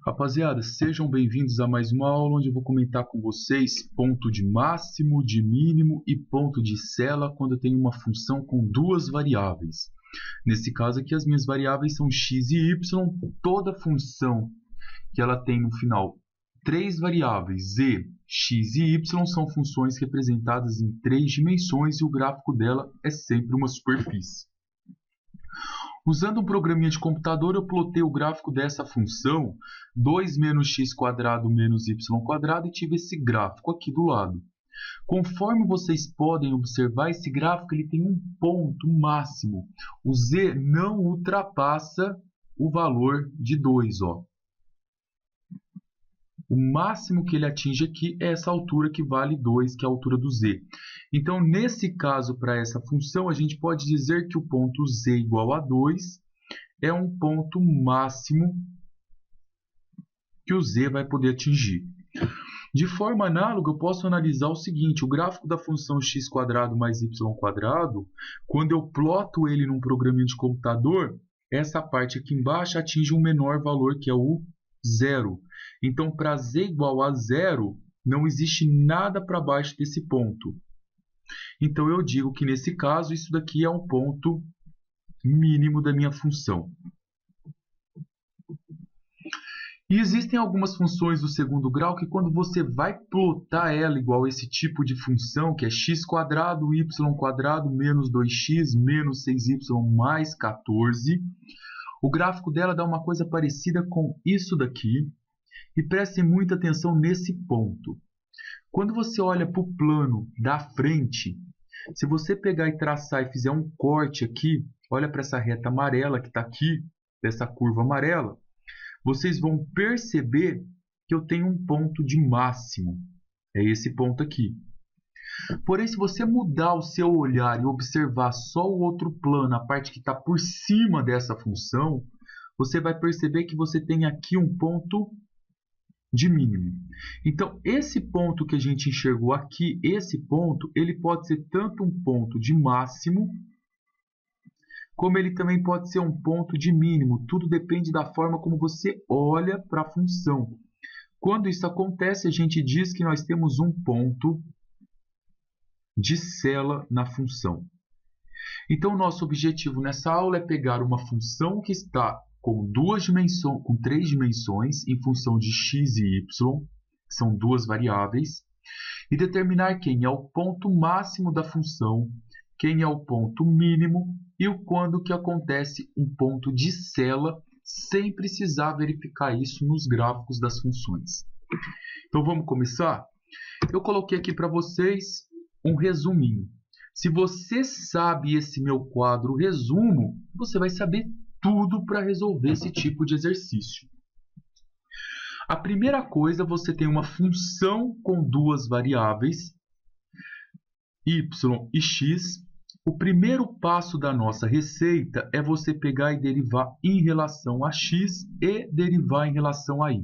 Rapaziada, sejam bem-vindos a mais uma aula onde eu vou comentar com vocês ponto de máximo, de mínimo e ponto de sela quando eu tenho uma função com duas variáveis. Nesse caso aqui, as minhas variáveis são x e y. Toda função que ela tem no final três variáveis, z, x e y, são funções representadas em três dimensões e o gráfico dela é sempre uma superfície. Usando um programinha de computador, eu plotei o gráfico dessa função 2 menos x² menos y² e tive esse gráfico aqui do lado. Conforme vocês podem observar, esse gráfico ele tem um ponto máximo. O z não ultrapassa o valor de 2. Ó. O máximo que ele atinge aqui é essa altura que vale 2, que é a altura do z. Então, nesse caso, para essa função, a gente pode dizer que o ponto z igual a 2 é um ponto máximo que o z vai poder atingir. De forma análoga, eu posso analisar o seguinte: o gráfico da função x² mais y², quando eu ploto ele num programinha de computador, essa parte aqui embaixo atinge um menor valor, que é o 0. Então, para z igual a 0, não existe nada para baixo desse ponto. Então, eu digo que, nesse caso, isso daqui é um ponto mínimo da minha função. E existem algumas funções do segundo grau que, quando você vai plotar ela igual a esse tipo de função, que é x², y² menos 2x menos 6y mais 14, o gráfico dela dá uma coisa parecida com isso daqui. E prestem muita atenção nesse ponto. Quando você olha para o plano da frente, se você pegar e traçar e fizer um corte aqui, olha para essa reta amarela que está aqui, dessa curva amarela, vocês vão perceber que eu tenho um ponto de máximo. É esse ponto aqui. Porém, se você mudar o seu olhar e observar só o outro plano, a parte que está por cima dessa função, você vai perceber que você tem aqui um ponto de mínimo. Então, esse ponto que a gente enxergou aqui, esse ponto, ele pode ser tanto um ponto de máximo, como ele também pode ser um ponto de mínimo. Tudo depende da forma como você olha para a função. Quando isso acontece, a gente diz que nós temos um ponto de sela na função. Então, nosso objetivo nessa aula é pegar uma função que está com três dimensões em função de x e y, que são duas variáveis, e determinar quem é o ponto máximo da função, quem é o ponto mínimo e quando que acontece um ponto de sela, sem precisar verificar isso nos gráficos das funções. Então vamos começar? Eu coloquei aqui para vocês um resuminho. Se você sabe esse meu quadro resumo, você vai saber tudo para resolver esse tipo de exercício. A primeira coisa, você tem uma função com duas variáveis, y e x. O primeiro passo da nossa receita é você pegar e derivar em relação a x e derivar em relação a y.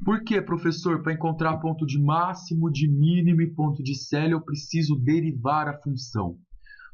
Por quê, professor? Para encontrar ponto de máximo, de mínimo e ponto de sela, eu preciso derivar a função.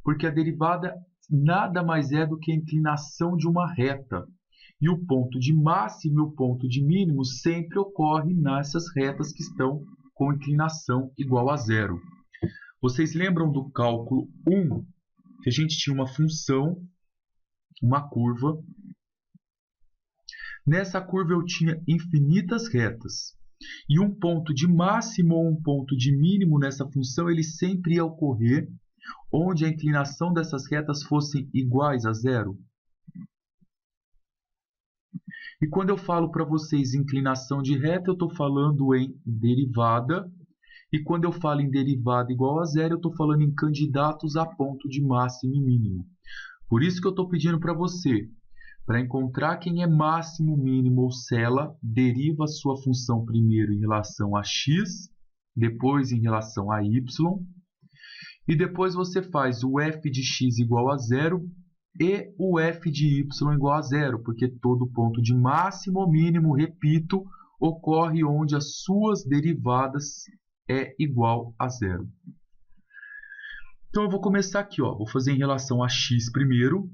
Porque a derivada nada mais é do que a inclinação de uma reta. E o ponto de máximo e o ponto de mínimo sempre ocorre nessas retas que estão com inclinação igual a 0. Vocês lembram do cálculo 1? Que a gente tinha uma função, uma curva. Nessa curva eu tinha infinitas retas. E um ponto de máximo ou um ponto de mínimo nessa função, ele sempre ia ocorrer onde a inclinação dessas retas fossem iguais a 0. E quando eu falo para vocês inclinação de reta, eu estou falando em derivada. E quando eu falo em derivada igual a 0, eu estou falando em candidatos a ponto de máximo e mínimo. Por isso que eu estou pedindo para você, para encontrar quem é máximo, mínimo ou sela, deriva a sua função primeiro em relação a x, depois em relação a y. E depois você faz o f de x igual a 0 e o f de y igual a 0, porque todo ponto de máximo ou mínimo, repito, ocorre onde as suas derivadas é igual a 0. Então eu vou começar aqui, ó. Vou fazer em relação a x primeiro.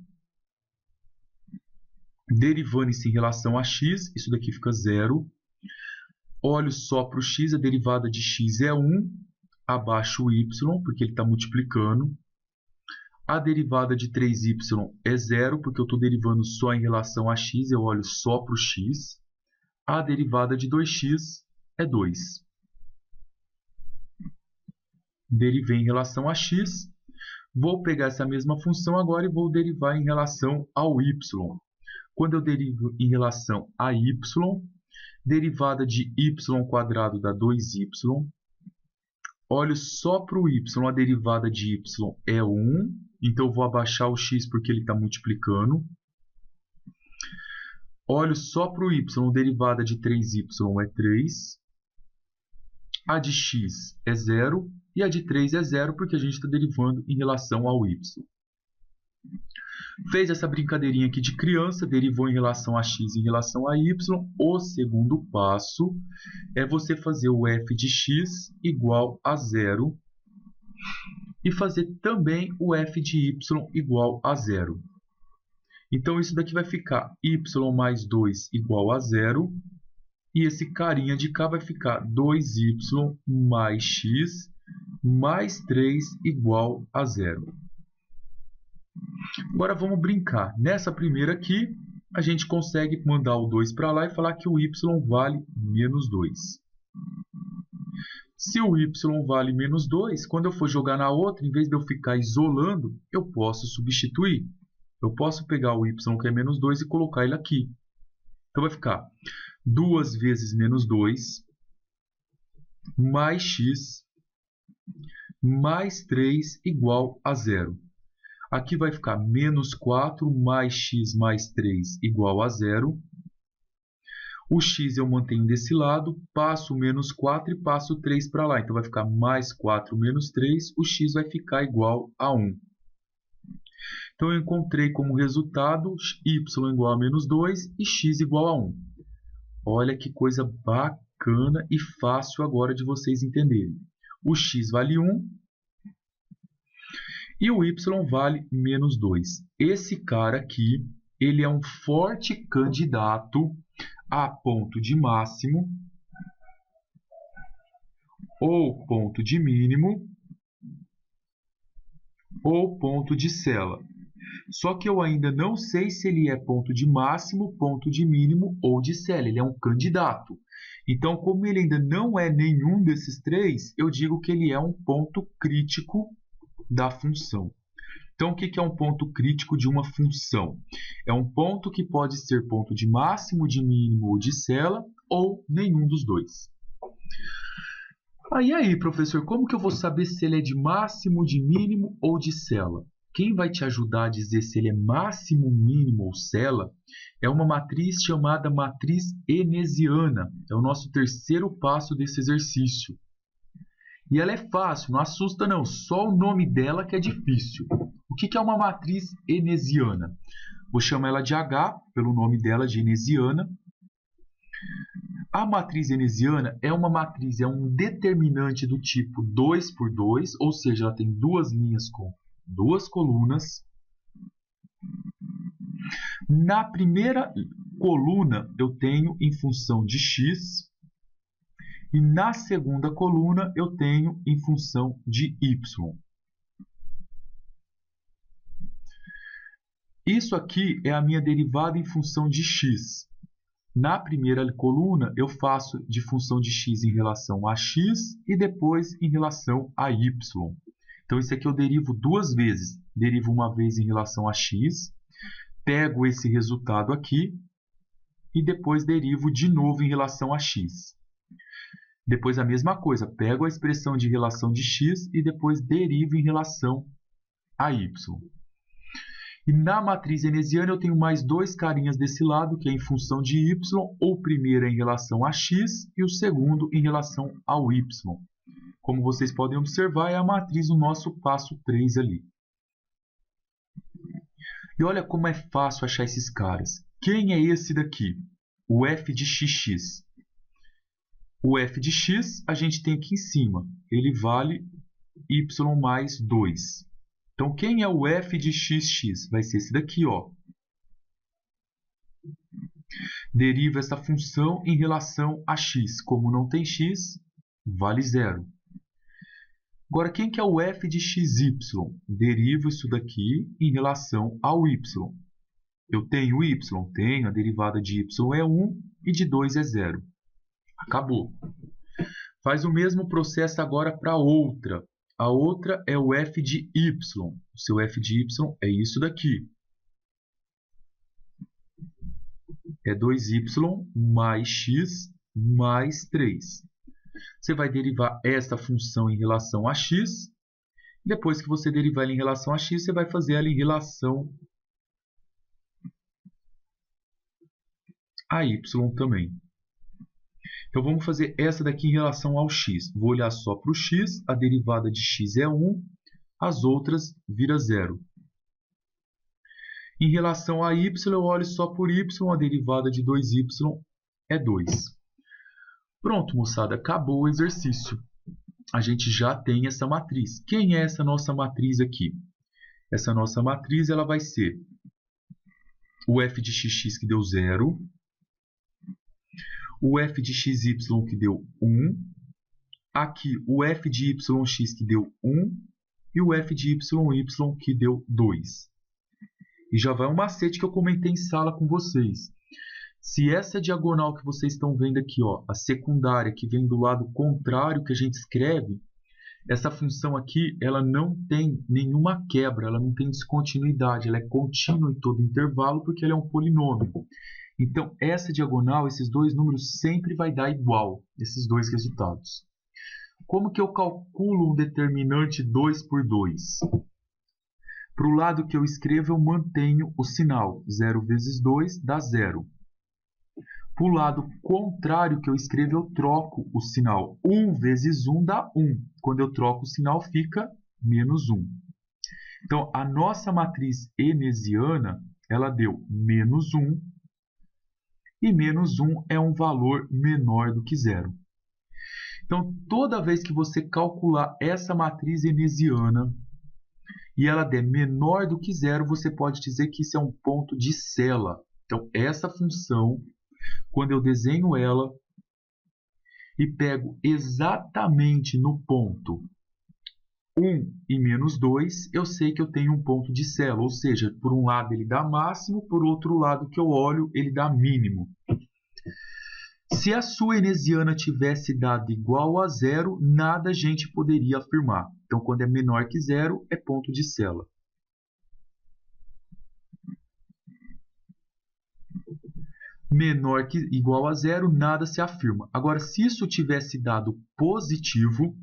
derivando isso em relação a x, isso daqui fica 0. Olho só para o x, a derivada de x é 1, abaixo o y, porque ele está multiplicando. A derivada de 3y é 0, porque eu estou derivando só em relação a x, eu olho só para o x. A derivada de 2x é 2. Derivei em relação a x. Vou pegar essa mesma função agora e vou derivar em relação ao y. Quando eu derivo em relação a y, derivada de y² dá 2y. Olho só para o y, a derivada de y é 1. Então, eu vou abaixar o x porque ele está multiplicando. Olho só para o y, a derivada de 3y é 3. A de x é 0 e a de 3 é 0 porque a gente está derivando em relação ao y. Fez essa brincadeirinha aqui de criança, derivou em relação a x em relação a y. O segundo passo é você fazer o f de x igual a 0 e fazer também o f de y igual a 0. Então, isso daqui vai ficar y mais 2 igual a 0. E esse carinha de cá vai ficar 2y mais x mais 3 igual a 0. Agora vamos brincar. Nessa primeira aqui, a gente consegue mandar o 2 para lá e falar que o y vale menos 2. Se o y vale menos 2, quando eu for jogar na outra, em vez de eu ficar isolando, eu posso substituir. Eu posso pegar o y que é menos 2 e colocar ele aqui. Então vai ficar 2 vezes menos 2 mais x mais 3 igual a 0. Aqui vai ficar menos 4 mais x mais 3 igual a 0. O x eu mantenho desse lado, passo o menos 4 e passo o 3 para lá. Então, vai ficar mais 4 menos 3, o x vai ficar igual a 1. Então, eu encontrei como resultado y igual a menos 2 e x igual a 1. Olha que coisa bacana e fácil agora de vocês entenderem. O x vale 1 e o y vale menos 2. Esse cara aqui, ele é um forte candidato a ponto de máximo ou ponto de mínimo ou ponto de sela. Só que eu ainda não sei se ele é ponto de máximo, ponto de mínimo ou de sela. Ele é um candidato. Então, como ele ainda não é nenhum desses três, eu digo que ele é um ponto crítico da função. Então, o que é um ponto crítico de uma função? É um ponto que pode ser ponto de máximo, de mínimo ou de sela, ou nenhum dos dois. Aí, professor, como que eu vou saber se ele é de máximo, de mínimo ou de sela? Quem vai te ajudar a dizer se ele é máximo, mínimo ou sela é uma matriz chamada matriz enesiana. É o nosso terceiro passo desse exercício. E ela é fácil, não assusta não, só o nome dela que é difícil. O que é uma matriz enesiana? Vou chamar ela de H, pelo nome dela de enesiana. A matriz enesiana é uma matriz, é um determinante do tipo 2 por 2, ou seja, ela tem duas linhas com duas colunas. Na primeira coluna eu tenho em função de x, e na segunda coluna eu tenho em função de y. Isso aqui é a minha derivada em função de x. Na primeira coluna eu faço de função de x em relação a x e depois em relação a y. Então, isso aqui eu derivo duas vezes. Derivo uma vez em relação a x, pego esse resultado aqui e depois derivo de novo em relação a x. Depois a mesma coisa, pego a expressão de relação de x e depois derivo em relação a y. E na matriz enesiana eu tenho mais dois carinhas desse lado, que é em função de y. O primeiro é em relação a x e o segundo em relação ao y. Como vocês podem observar, é a matriz no nosso passo 3 ali. E olha como é fácil achar esses caras. Quem é esse daqui? O f de xx. O f de x a gente tem aqui em cima. Ele vale y mais 2. Então, quem é o f de xx? Vai ser esse daqui, ó. Deriva essa função em relação a x. Como não tem x, vale zero. Agora, quem que é o f de xy? Derivo isso daqui em relação ao y. Eu tenho y? Tenho. A derivada de y é 1 e de 2 é 0. Acabou. Faz o mesmo processo agora para a outra. A outra é o f de y. O seu f de y é isso daqui. É 2y mais x mais 3. Você vai derivar esta função em relação a x. Depois que você derivar ela em relação a x, você vai fazer ela em relação a y também. Então, vamos fazer essa daqui em relação ao x. Vou olhar só para o x. A derivada de x é 1. As outras vira 0. Em relação a y, eu olho só por y. A derivada de 2y é 2. Pronto, moçada. Acabou o exercício. A gente já tem essa matriz. Quem é essa nossa matriz aqui? Essa nossa matriz ela vai ser o f de xx que deu 0. O f de xy que deu 1. Aqui o f de yx que deu 1. E o f de yy que deu 2. E já vai um macete que eu comentei em sala com vocês. Se essa diagonal que vocês estão vendo aqui, ó, a secundária que vem do lado contrário que a gente escreve, essa função aqui ela não tem nenhuma quebra, ela não tem descontinuidade, ela é contínua em todo intervalo porque ela é um polinômio. Então, essa diagonal, esses dois números sempre vai dar igual, esses dois resultados. Como que eu calculo um determinante 2 por 2? Para o lado que eu escrevo, eu mantenho o sinal. 0 vezes 2 dá 0. Para o lado contrário que eu escrevo, eu troco o sinal. 1 vezes 1 dá 1. Quando eu troco o sinal, fica menos 1. Então, a nossa matriz enesiana, ela deu menos 1. E menos 1 é um valor menor do que 0. Então, toda vez que você calcular essa matriz enesiana e ela der menor do que 0, você pode dizer que isso é um ponto de Cella. Então, essa função, quando eu desenho ela e pego exatamente no ponto 1 e menos 2, eu sei que eu tenho um ponto de Cella. Ou seja, por um lado ele dá máximo, por outro lado que eu olho, ele dá mínimo. Se a sua enesiana tivesse dado igual a 0, nada a gente poderia afirmar. Então, quando é menor que 0, é ponto de Cella. Menor que igual a 0, nada se afirma. Agora, se isso tivesse dado positivo,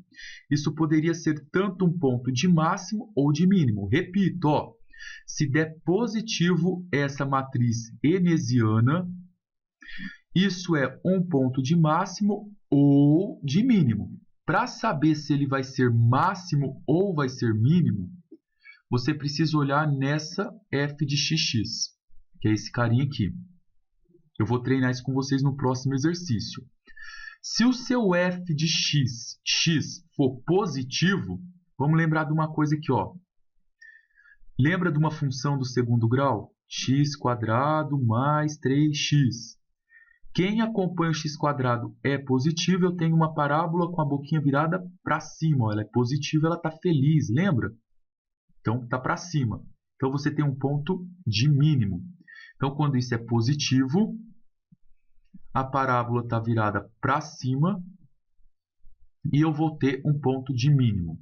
isso poderia ser tanto um ponto de máximo ou de mínimo. Repito, ó, se der positivo essa matriz enesiana, isso é um ponto de máximo ou de mínimo. Para saber se ele vai ser máximo ou vai ser mínimo, você precisa olhar nessa f de xx, que é esse carinha aqui. Eu vou treinar isso com vocês no próximo exercício. Se o seu f de x for positivo, vamos lembrar de uma coisa aqui, ó. Lembra de uma função do segundo grau? x² mais 3x. Quem acompanha o x² é positivo, eu tenho uma parábola com a boquinha virada para cima. Ó. Ela é positiva, ela está feliz, lembra? Então, está para cima. Então, você tem um ponto de mínimo. Então, quando isso é positivo, a parábola está virada para cima e eu vou ter um ponto de mínimo.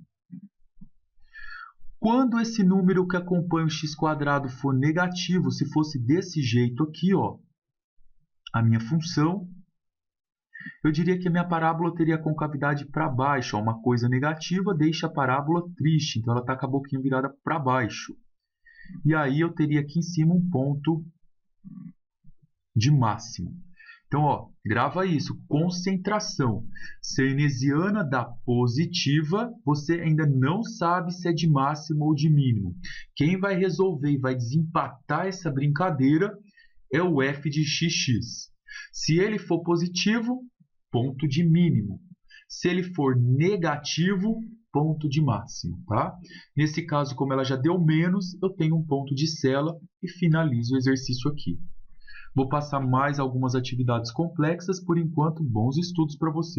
Quando esse número que acompanha o x² for negativo, se fosse desse jeito aqui, ó, a minha função, eu diria que a minha parábola teria a concavidade para baixo. Ó, uma coisa negativa deixa a parábola triste, então ela está com a boquinha virada para baixo. E aí eu teria aqui em cima um ponto de máximo. Então, ó, grava isso, concentração. Se a enesiana dá positiva, você ainda não sabe se é de máximo ou de mínimo. Quem vai resolver e vai desempatar essa brincadeira é o f de xx. Se ele for positivo, ponto de mínimo. Se ele for negativo, ponto de máximo. Tá? Nesse caso, como ela já deu menos, eu tenho um ponto de Cella e finalizo o exercício aqui. Vou passar mais algumas atividades complexas. Por enquanto, bons estudos para você.